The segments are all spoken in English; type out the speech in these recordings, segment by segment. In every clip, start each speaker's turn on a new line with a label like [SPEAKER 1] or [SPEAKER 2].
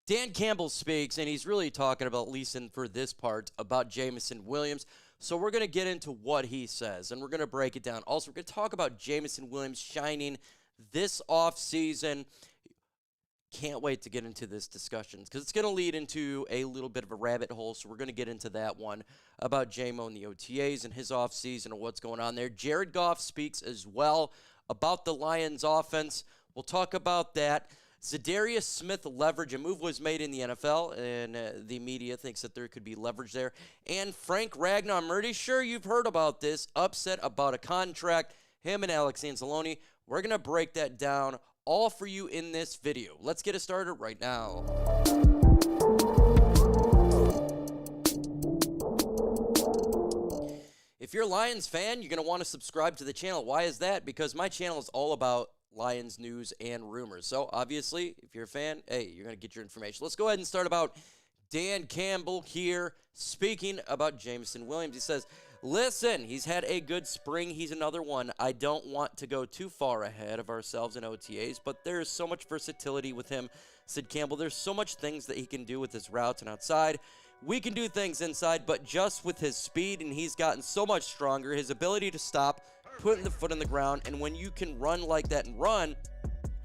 [SPEAKER 1] Dan Campbell speaks, and he's really talking about, at least for this part, about Jameson Williams. So we're going to get into what he says, and we're going to break it down. Also, we're going to talk about Jameson Williams shining this offseason. Can't wait to get into this discussion because it's going to lead into a little bit of a rabbit hole. So we're going to get into that one about J-Mo and the OTAs and his offseason and what's going on there. Jared Goff speaks as well about the Lions offense. We'll talk about that. Za'Darius Smith leverage, a move was made in the NFL, and the media thinks that there could be leverage there. And Frank Ragnow, I'm pretty sure you've heard about this, upset about a contract, him and Alex Anzalone. We're going to break that down all for you in this video. Let's get it started right now. If you're a Lions fan, you're going to want to subscribe to the channel. Why is that? Because my channel is all about Lions news and rumors. So obviously, if you're a fan, hey, you're going to get your information. Let's go ahead and start about Dan Campbell here speaking about Jameson Williams. He says, listen, he's had a good spring. He's another one. I don't want to go too far ahead of ourselves in OTAs, but there's so much versatility with him, said Campbell. There's so much things that he can do with his routes and outside. We can do things inside, but just with his speed, and he's gotten so much stronger, his ability to stop, putting the foot on the ground, and when you can run like that and run,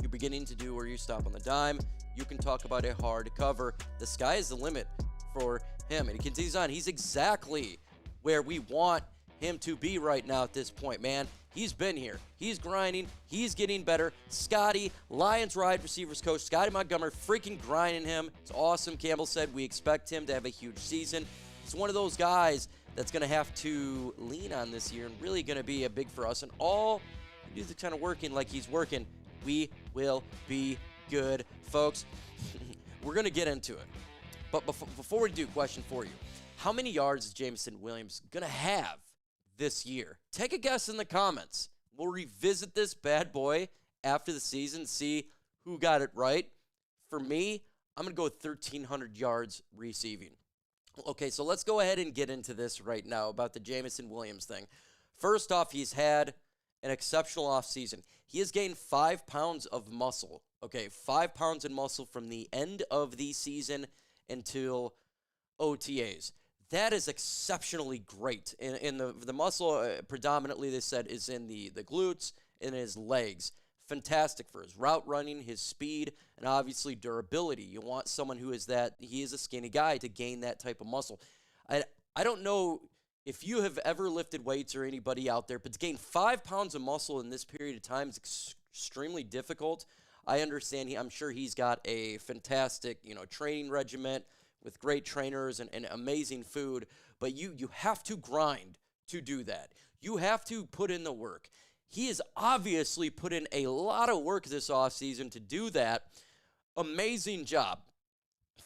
[SPEAKER 1] you're beginning to do where you stop on the dime. You can talk about a hard cover. The sky is the limit for him, and he continues on. He's exactly where we want him to be right now at this point, man. He's been here. He's grinding. He's getting better. Scotty, Lions wide receivers coach, Scotty Montgomery, freaking grinding him. It's awesome. Campbell said we expect him to have a huge season. He's one of those guys that's going to have to lean on this year and really going to be a big for us. And all he do kind of working like he's working, we will be good, folks. We're going to get into it. But before we do, question for you. How many yards is Jameson Williams going to have this year? Take a guess in the comments. We'll revisit this bad boy after the season, see who got it right. For me, I'm going to go with 1,300 yards receiving. Okay, so let's go ahead and get into this right now about the Jameson Williams thing. First off, he's had an exceptional offseason. He has gained 5 pounds of muscle. Okay, 5 pounds in muscle from the end of the season until OTAs. That is exceptionally great. And the muscle, predominantly, they said, is in the glutes and his legs. Fantastic for his route running, his speed, and obviously durability. You want someone who is that, he is a skinny guy to gain that type of muscle. I don't know if you have ever lifted weights or anybody out there, but to gain 5 pounds of muscle in this period of time is extremely difficult. I understand, I'm sure he's got a fantastic, training regimen with great trainers and amazing food, but you have to grind to do that. You have to put in the work. He has obviously put in a lot of work this offseason to do that. Amazing job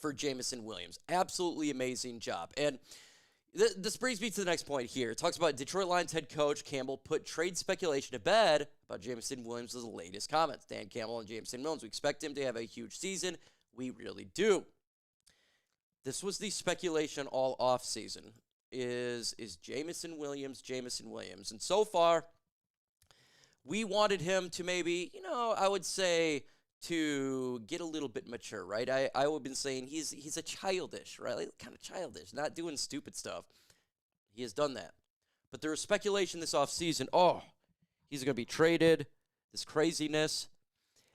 [SPEAKER 1] for Jameson Williams. Absolutely amazing job. And this brings me to the next point here. It talks about Detroit Lions head coach Campbell put trade speculation to bed about Jameson Williams' latest comments. Dan Campbell and Jameson Williams, we expect him to have a huge season. We really do. This was the speculation all offseason, is Jameson Williams. And so far, we wanted him to maybe, I would say to get a little bit mature, right? I would have been saying he's a childish, right? Like, kind of childish, not doing stupid stuff. He has done that. But there was speculation this offseason, he's going to be traded, this craziness.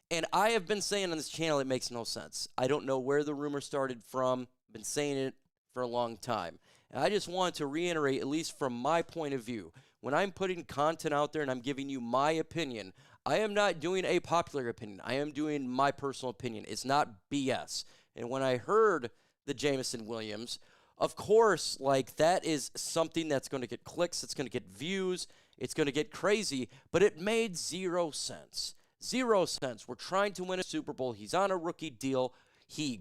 [SPEAKER 1] And I have been saying on this channel it makes no sense. I don't know where the rumor started from. I've been saying it for a long time. And I just want to reiterate, at least from my point of view, when I'm putting content out there and I'm giving you my opinion, I am not doing a popular opinion. I am doing my personal opinion. It's not BS. And when I heard the Jameson Williams, of course, that is something that's going to get clicks, it's going to get views, it's going to get crazy, but it made 0 sense. 0 cents. We're trying to win a Super Bowl. He's on a rookie deal. He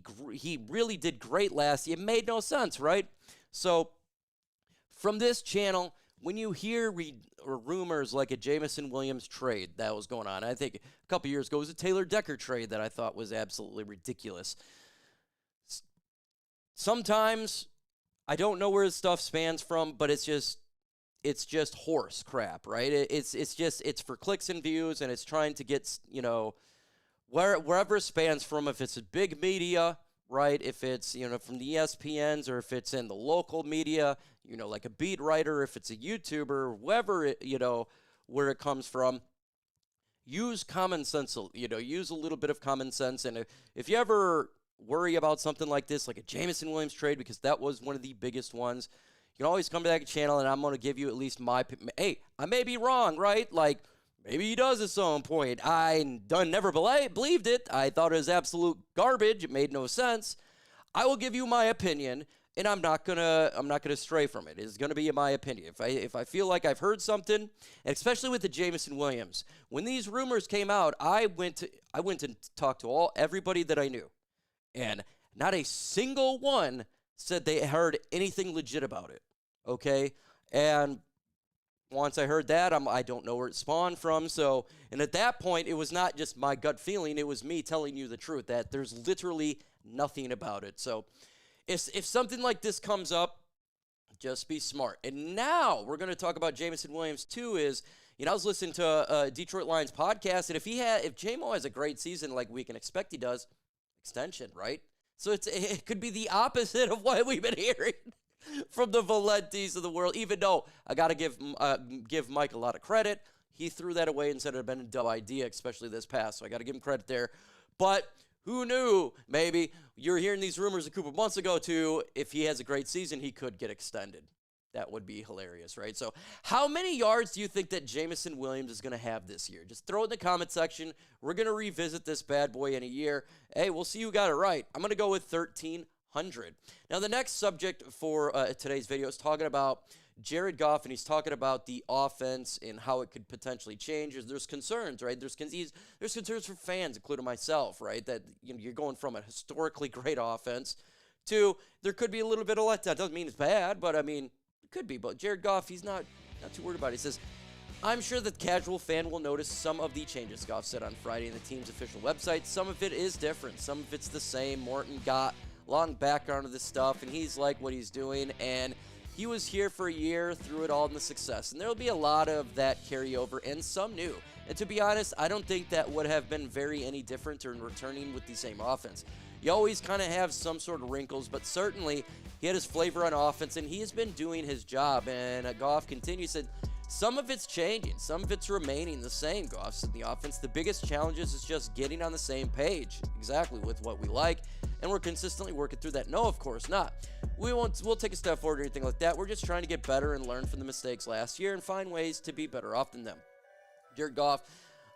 [SPEAKER 1] really did great last year. It made no sense, right? So from this channel, when you hear rumors like a Jameson Williams trade that was going on, I think a couple years ago it was a Taylor Decker trade that I thought was absolutely ridiculous. Sometimes I don't know where his stuff spans from, but it's just horse crap, right? It's for clicks and views, and it's trying to get, wherever it spans from. If it's a big media, right? If it's, from the ESPNs or if it's in the local media, like a beat writer, if it's a YouTuber, whoever, where it comes from, use common sense, use a little bit of common sense. And if you ever worry about something like this, like a Jameson Williams trade, because that was one of the biggest ones, you can always come to that channel and I'm going to give you at least hey, I may be wrong, right? Like, maybe he does at some point. I never believed it. I thought it was absolute garbage. It made no sense. I will give you my opinion, and I'm not gonna stray from it. It's gonna be my opinion. If I feel like I've heard something, and especially with the Jameson Williams, when these rumors came out, I went and talked to everybody that I knew, and not a single one said they heard anything legit about it. Okay, and once I heard that, I don't know where it spawned from. So, and at that point, it was not just my gut feeling; it was me telling you the truth that there's literally nothing about it. So, if something like this comes up, just be smart. And now we're going to talk about Jameson Williams too. I was listening to a Detroit Lions podcast, and if JMO has a great season like we can expect he does, extension, right? So it could be the opposite of what we've been hearing from the Valentes of the world. Even though I got to give Mike a lot of credit, he threw that away and said it had been a dumb idea, especially this past. So I got to give him credit there. But who knew? Maybe you're hearing these rumors a couple months ago too. If he has a great season, he could get extended. That would be hilarious, right? So how many yards do you think that Jameson Williams is going to have this year? Just throw it in the comment section. We're going to revisit this bad boy in a year. Hey, we'll see who got it right. I'm going to go with 1,300. Now, the next subject for today's video is talking about Jared Goff, and he's talking about the offense and how it could potentially change. There's concerns, right? There's concerns for fans, including myself, right? That you're going from a historically great offense to there could be a little bit of letdown. Doesn't mean it's bad, but I mean, it could be. But Jared Goff, he's not too worried about it. He says, I'm sure the casual fan will notice some of the changes, Goff said on Friday in the team's official website. Some of it is different. Some of it's the same. Morton got long background of this stuff, and he's like what he's doing, and he was here for a year, through it all in the success. And there will be a lot of that carryover and some new. And to be honest, I don't think that would have been any different in returning with the same offense. You always kind of have some sort of wrinkles, but certainly he had his flavor on offense, and he has been doing his job. And Goff continues, said, some of it's changing, some of it's remaining the same, Goff said. The offense, the biggest challenges is just getting on the same page, exactly with what we like, and we're consistently working through that. No, of course not. We'll take a step forward or anything like that. We're just trying to get better and learn from the mistakes last year and find ways to be better off than them. Jared Goff,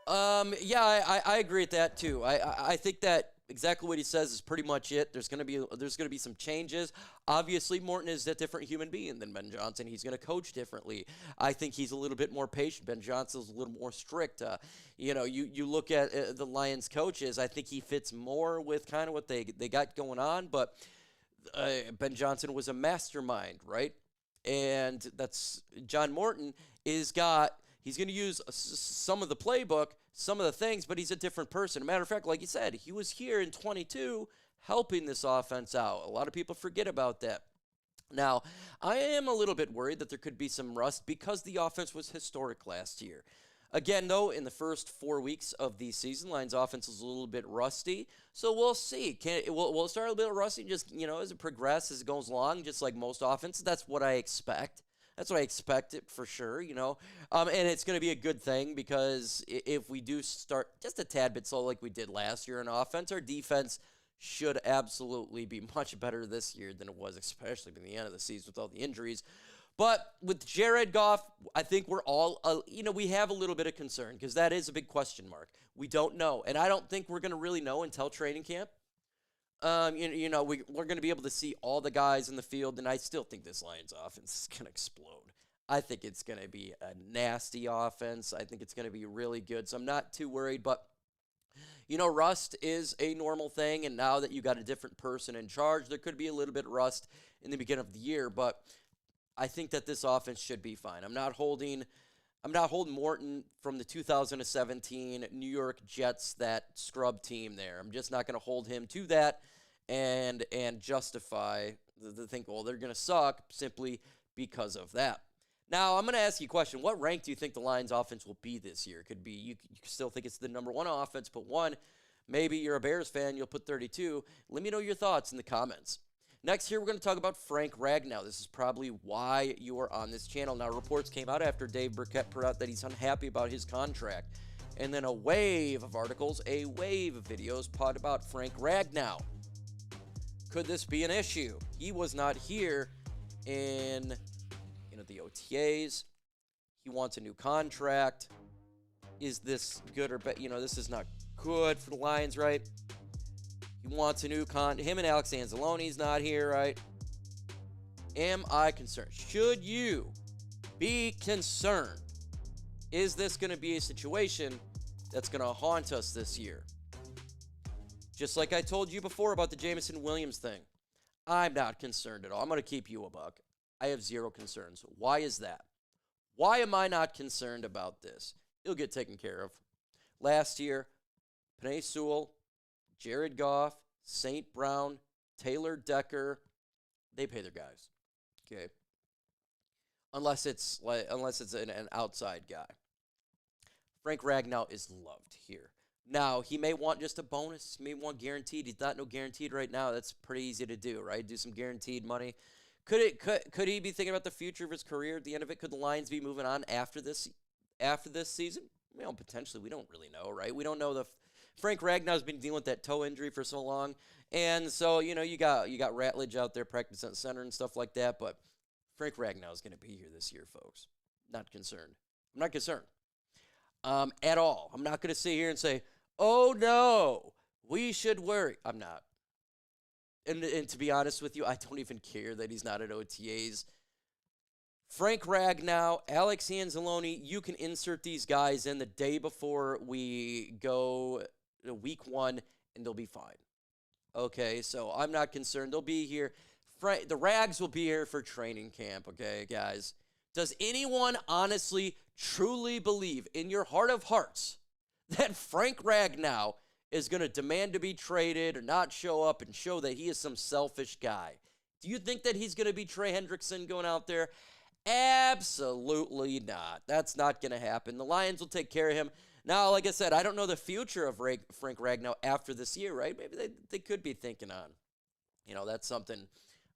[SPEAKER 1] yeah, I agree with that too. I think that exactly what he says is pretty much it. There's gonna be some changes. Obviously, Morton is a different human being than Ben Johnson. He's gonna coach differently. I think he's a little bit more patient. Ben Johnson's a little more strict. You look at the Lions coaches. I think he fits more with kind of what they got going on. But Ben Johnson was a mastermind, right? And that's John Morton he's going to use some of the playbook, some of the things, but he's a different person. As a matter of fact, like you said, he was here in 22 helping this offense out. A lot of people forget about that. Now, I am a little bit worried that there could be some rust because the offense was historic last year. Again, though, in the first 4 weeks of the season, Lions offense is a little bit rusty, so we'll see. We'll start a little bit rusty just, as it progresses, as it goes along, just like most offenses. That's what I expect. That's what I expected for sure, and it's going to be a good thing because if we do start just a tad bit slow like we did last year in offense, our defense should absolutely be much better this year than it was, especially in the end of the season with all the injuries. But with Jared Goff, I think we're all, we have a little bit of concern because that is a big question mark. We don't know, and I don't think we're going to really know until training camp. We're going to be able to see all the guys in the field, and I still think this Lions offense is going to explode. I think it's going to be a nasty offense. I think it's going to be really good, so I'm not too worried. But, rust is a normal thing, and now that you got a different person in charge, there could be a little bit of rust in the beginning of the year, but I think that this offense should be fine. I'm not holding Morton from the 2017 New York Jets, that scrub team there. I'm just not going to hold him to that and justify the think, well, they're going to suck simply because of that. Now, I'm going to ask you a question. What rank do you think the Lions offense will be this year? Could be, you still think it's the number one offense, but one, Maybe you're a Bears fan, you'll put 32. Let me know your thoughts in the comments. Next here, we're going to talk about Frank Ragnow. This is probably why you are on this channel. Now, reports came out after Dave Birkett put out that he's unhappy about his contract. And then a wave of articles, a wave of videos pod about Frank Ragnow. Could this be an issue? He was not here in the OTAs. He wants a new contract. Is this good or bad? This is not good for the Lions, right? He wants a new him and Alex Anzalone's not here, right? Am I concerned? Should you be concerned? Is this going to be a situation that's going to haunt us this year? Just like I told you before about the Jameson Williams thing, I'm not concerned at all. I'm going to keep you a buck. I have zero concerns. Why is that? Why am I not concerned about this? It'll get taken care of. Last year, Penei Sewell, Jared Goff, St. Brown, Taylor Decker, they pay their guys. Okay. Unless it's an outside guy. Frank Ragnow is loved here. Now, he may want just a bonus. He may want guaranteed. He's not no guaranteed right now. That's pretty easy to do, right? Do some guaranteed money. Could he be thinking about the future of his career at the end of it? Could the Lions be moving on after this season? Potentially. We don't really know, right? We don't know. Frank Ragnow's been dealing with that toe injury for so long. And so, you got Ratledge out there practicing at center and stuff like that. But Frank Ragnow is going to be here this year, folks. Not concerned. I'm not concerned at all. I'm not going to sit here and say, oh, no, we should worry. I'm not. And to be honest with you, I don't even care that he's not at OTAs. Frank Ragnow, Alex Anzalone, you can insert these guys in the day before we go to week 1, and they'll be fine. Okay, so I'm not concerned. They'll be here. The Rags will be here for training camp, okay, guys? Does anyone honestly, truly believe in your heart of hearts that Frank Ragnow is going to demand to be traded or not show up and show that he is some selfish guy? Do you think that he's going to be Trey Hendrickson going out there? Absolutely not. That's not going to happen. The Lions will take care of him. Now, like I said, I don't know the future of Frank Ragnow after this year, right? Maybe they could be thinking on. That's something.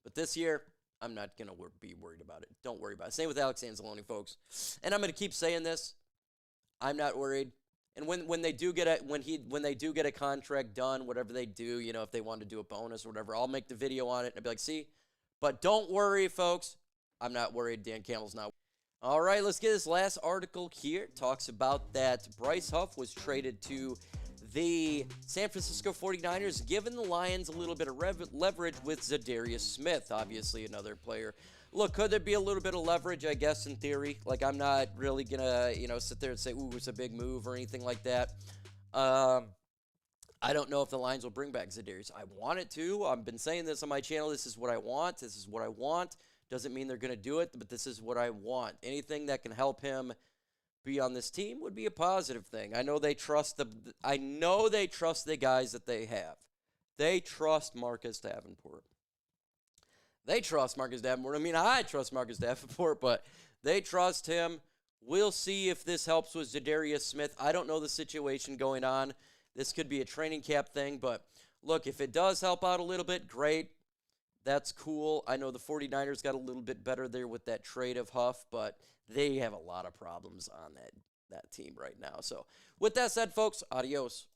[SPEAKER 1] But this year, I'm not going to be worried about it. Don't worry about it. Same with Alex Anzalone, folks. And I'm going to keep saying this. I'm not worried. And when they do get a contract done, whatever they do, if they want to do a bonus or whatever, I'll make the video on it and I'll be like, see? But don't worry, folks. I'm not worried. Dan Campbell's not. All right, let's get this last article here. It talks about that Bryce Huff was traded to the San Francisco 49ers, giving the Lions a little bit of leverage with Za'Darius Smith, obviously another player. Look, could there be a little bit of leverage, I guess, in theory? Like, I'm not really going to, sit there and say, ooh, it's a big move or anything like that. I don't know if the Lions will bring back Za'Darius. I want it to. I've been saying this on my channel. This is what I want. This is what I want. Doesn't mean they're going to do it, but this is what I want. Anything that can help him be on this team would be a positive thing. I know they trust the guys that they have. They trust Marcus Davenport. I mean, I trust Marcus Davenport, but they trust him. We'll see if this helps with Za'Darius Smith. I don't know the situation going on. This could be a training camp thing, but look, if it does help out a little bit, great. That's cool. I know the 49ers got a little bit better there with that trade of Huff, but they have a lot of problems on that team right now. So with that said, folks, adios.